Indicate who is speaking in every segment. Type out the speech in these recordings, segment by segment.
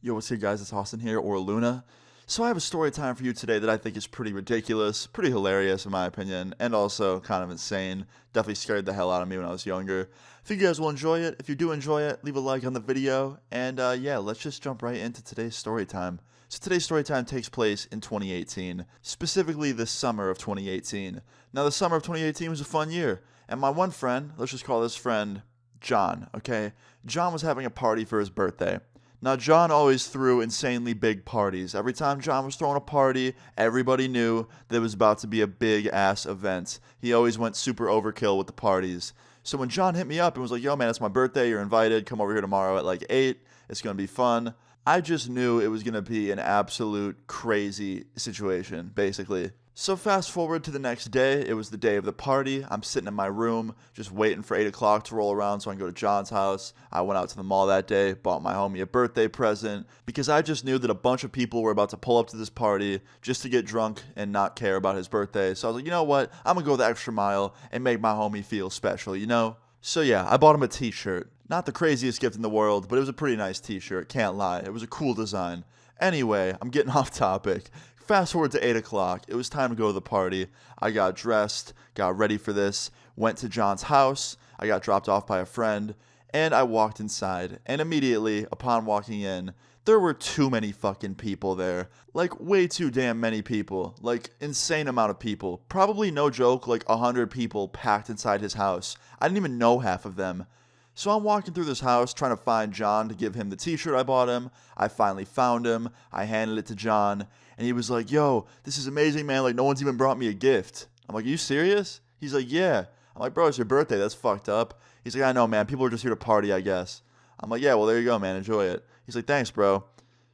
Speaker 1: Yo, what's good, guys? It's Austin here, or Luna. So I have a story time for you today that I think is pretty ridiculous, pretty hilarious in my opinion, and also kind of insane. Definitely scared the hell out of me when I was younger. I think you guys will enjoy it. If you do enjoy it, leave a like on the video, and yeah, let's just jump right into today's story time. So today's story time takes place in 2018, specifically the summer of 2018. Now, the summer of 2018 was a fun year, and my one friend, let's just call this friend John, okay? John was having a party for his birthday. Now, John always threw insanely big parties. Every time John was throwing a party, everybody knew that it was about to be a big-ass event. He always went super overkill with the parties. So when John hit me up and was like, yo, man, it's my birthday, you're invited, come over here tomorrow at like 8, it's going to be fun, I just knew it was going to be an absolute crazy situation, basically. So fast forward to the next day. It was the day of the party. I'm sitting in my room just waiting for 8 o'clock to roll around so I can go to John's house. I went out to the mall that day, bought my homie a birthday present because I just knew that a bunch of people were about to pull up to this party just to get drunk and not care about his birthday. So I was like, you know what? I'm going to go the extra mile and make my homie feel special, you know? So yeah, I bought him a t-shirt. Not the craziest gift in the world, but it was a pretty nice t-shirt, can't lie. It was a cool design. Anyway, I'm getting off topic. Fast forward to 8 o'clock. It was time to go to the party. I got dressed, got ready for this, went to John's house. I got dropped off by a friend, and I walked inside. And immediately, upon walking in, there were too many fucking people there. Like, way too damn many people. Like, insane amount of people. Probably, no joke, like 100 people packed inside his house. I didn't even know half of them. So I'm walking through this house trying to find John to give him the t-shirt I bought him. I finally found him. I handed it to John. And he was like, yo, this is amazing, man. Like, no one's even brought me a gift. I'm like, are you serious? He's like, yeah. I'm like, bro, it's your birthday. That's fucked up. He's like, I know, man. People are just here to party, I guess. I'm like, yeah, well, there you go, man. Enjoy it. He's like, thanks, bro.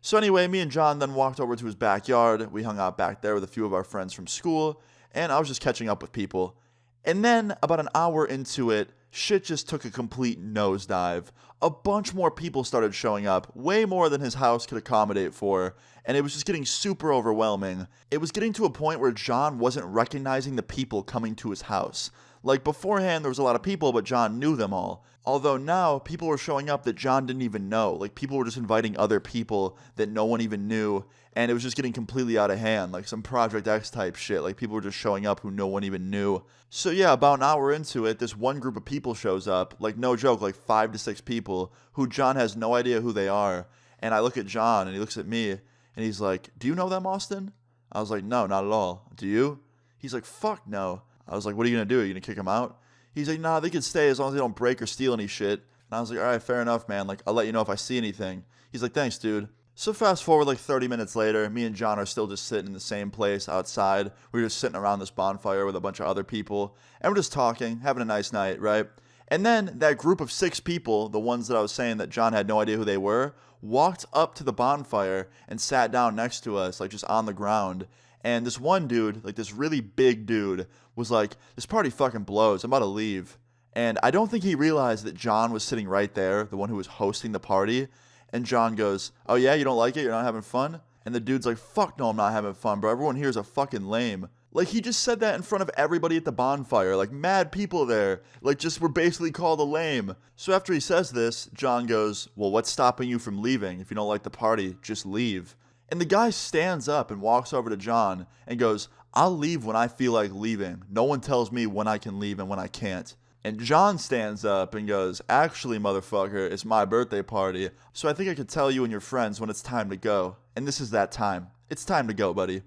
Speaker 1: So anyway, me and John then walked over to his backyard. We hung out back there with a few of our friends from school. And I was just catching up with people. And then, about an hour into it, shit just took a complete nosedive. A bunch more people started showing up, way more than his house could accommodate for, and it was just getting super overwhelming. It was getting to a point where John wasn't recognizing the people coming to his house. Like, beforehand, there was a lot of people, but John knew them all. Although now, people were showing up that John didn't even know. Like, people were just inviting other people that no one even knew, and it was just getting completely out of hand, like some Project X type shit. Like, people were just showing up who no one even knew. So yeah, about an hour into it, this one group of people shows up, like, no joke, like 5 to 6 people, who John has no idea who they are. And I look at John, and he looks at me, and he's like, do you know them, Austin? I was like, no, not at all. Do you? He's like, fuck no. I was like, what are you going to do? Are you going to kick them out? He's like, nah, they can stay as long as they don't break or steal any shit. And I was like, all right, fair enough, man. Like, I'll let you know if I see anything. He's like, thanks, dude. So fast forward like 30 minutes later, me and John are still just sitting in the same place outside. We're just sitting around this bonfire with a bunch of other people. And we're just talking, having a nice night, right? And then that group of 6 people, the ones that I was saying that John had no idea who they were, walked up to the bonfire and sat down next to us, like just on the ground. And this one dude, like this really big dude, was like, this party fucking blows. I'm about to leave. And I don't think he realized that John was sitting right there, the one who was hosting the party. And John goes, oh yeah, you don't like it? You're not having fun? And the dude's like, fuck no, I'm not having fun, bro. Everyone here is a fucking lame. Like, he just said that in front of everybody at the bonfire. Like, mad people there. Like, just were basically called a lame. So after he says this, John goes, well, what's stopping you from leaving? If you don't like the party, just leave. And the guy stands up and walks over to John and goes, I'll leave when I feel like leaving. No one tells me when I can leave and when I can't. And John stands up and goes, actually, motherfucker, it's my birthday party, so I think I could tell you and your friends when it's time to go. And this is that time. It's time to go, buddy.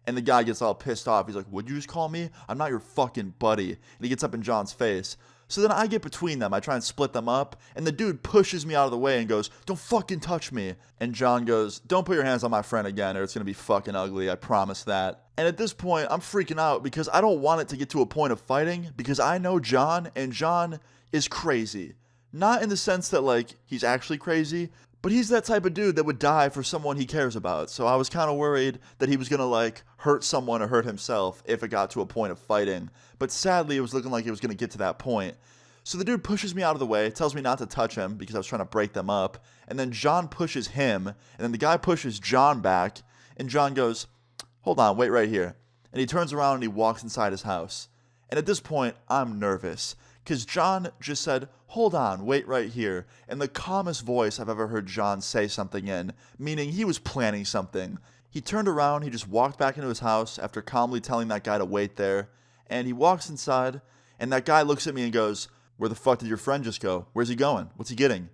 Speaker 1: And the guy gets all pissed off. He's like, what'd you just call me? I'm not your fucking buddy. And he gets up in John's face. So then I get between them. I try and split them up. And the dude pushes me out of the way and goes, don't fucking touch me. And John goes, don't put your hands on my friend again or it's going to be fucking ugly. I promise that. And at this point, I'm freaking out because I don't want it to get to a point of fighting because I know John and John is crazy. Not in the sense that, like, he's actually crazy, but he's that type of dude that would die for someone he cares about. So I was kind of worried that he was going to, like, hurt someone or hurt himself if it got to a point of fighting. But sadly, it was looking like it was going to get to that point. So the dude pushes me out of the way, tells me not to touch him because I was trying to break them up. And then John pushes him, and then the guy pushes John back. And John goes, hold on, wait right here. And he turns around and he walks inside his house. And at this point, I'm nervous. because John just said, "Hold on, wait right here," in the calmest voice I've ever heard John say something in, meaning he was planning something. He turned around, he just walked back into his house after calmly telling that guy to wait there, and he walks inside, and that guy looks at me and goes, "Where the fuck did your friend just go? Where's he going? What's he getting?"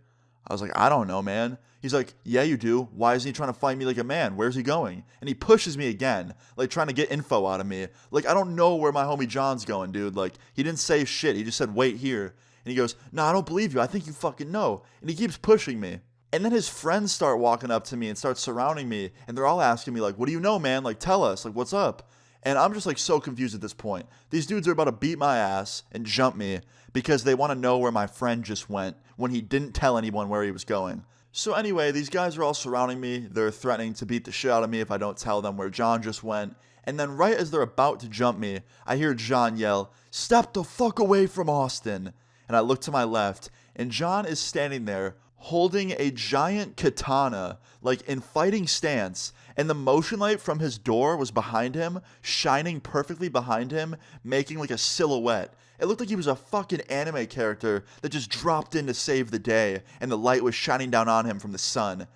Speaker 1: I was like, "I don't know, man." He's like, "Yeah, you do. Why isn't he trying to fight me like a man? Where's he going?" And he pushes me again, like trying to get info out of me. Like, I don't know where my homie John's going, dude. Like, he didn't say shit. He just said, "Wait here." And he goes, "No, I don't believe you. I think you fucking know." And he keeps pushing me. And then his friends start walking up to me and start surrounding me. And they're all asking me, like, "What do you know, man? Like, tell us. Like, what's up?" And I'm just like so confused at this point. These dudes are about to beat my ass and jump me because they want to know where my friend just went when he didn't tell anyone where he was going. So anyway, these guys are all surrounding me. They're threatening to beat the shit out of me if I don't tell them where John just went. And then right as they're about to jump me, I hear John yell, "Step the fuck away from Austin." And I look to my left, and John is standing there holding a giant katana, like in fighting stance, and the motion light from his door was behind him, shining perfectly behind him, making like a silhouette. It looked like he was a fucking anime character that just dropped in to save the day, and the light was shining down on him from the sun.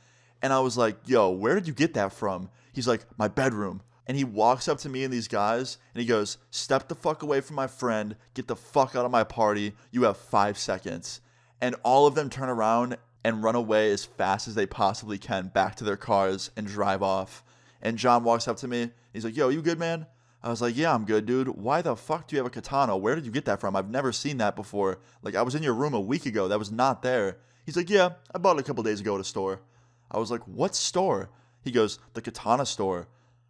Speaker 1: And I was like, "Yo, where did you get that from?" He's like, "My bedroom." And he walks up to me and these guys, and he goes, "Step the fuck away from my friend, get the fuck out of my party, you have 5 seconds. And all of them turn around and run away as fast as they possibly can back to their cars and drive off. And John walks up to me. He's like, "Yo, you good, man?" I was like, "Yeah, I'm good, dude. Why the fuck do you have a katana? Where did you get that from? I've never seen that before. Like, I was in your room a week ago. That was not there." He's like, "Yeah, I bought it a couple days ago at a store." I was like, "What store?" He goes, "The katana store."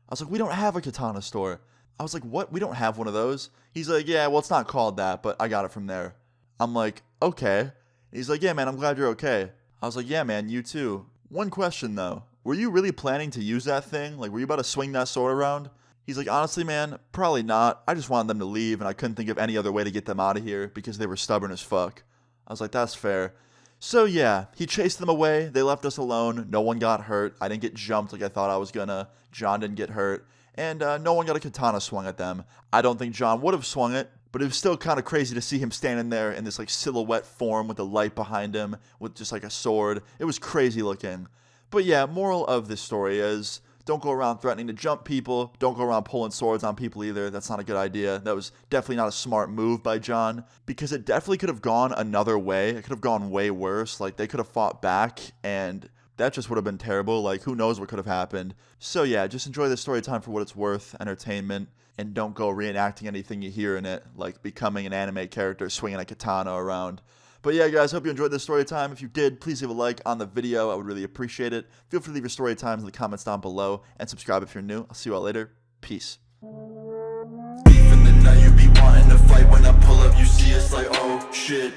Speaker 1: I was like, "We don't have a katana store." I was like, "What? We don't have one of those?" He's like, "Yeah, well, it's not called that, but I got it from there." I'm like, "Okay." He's like, "Yeah, man, I'm glad you're okay." I was like, "Yeah, man, you too. One question, though. Were you really planning to use that thing? Like, were you about to swing that sword around?" He's like, "Honestly, man, probably not. I just wanted them to leave, and I couldn't think of any other way to get them out of here because they were stubborn as fuck." I was like, "That's fair." So, yeah, he chased them away. They left us alone. No one got hurt. I didn't get jumped like I thought I was gonna. John didn't get hurt. And no one got a katana swung at them. I don't think John would have swung it, but it was still kind of crazy to see him standing there in this like silhouette form with the light behind him with just like a sword. It was crazy looking. But yeah, moral of this story is don't go around threatening to jump people. Don't go around pulling swords on people either. That's not a good idea. That was definitely not a smart move by John because it definitely could have gone another way. It could have gone way worse. Like they could have fought back and that just would have been terrible. Like who knows what could have happened. So yeah, just enjoy this story time for what it's worth, entertainment, and don't go reenacting anything you hear in it, like becoming an anime character swinging a katana around. But yeah, guys, hope you enjoyed this story time. If you did, please leave a like on the video. I would really appreciate it. Feel free to leave your story times in the comments down below and subscribe if you're new. I'll see you all later. Peace. Beef in the night, you be wanting to fight. When I pull up, you see it's like, oh shit.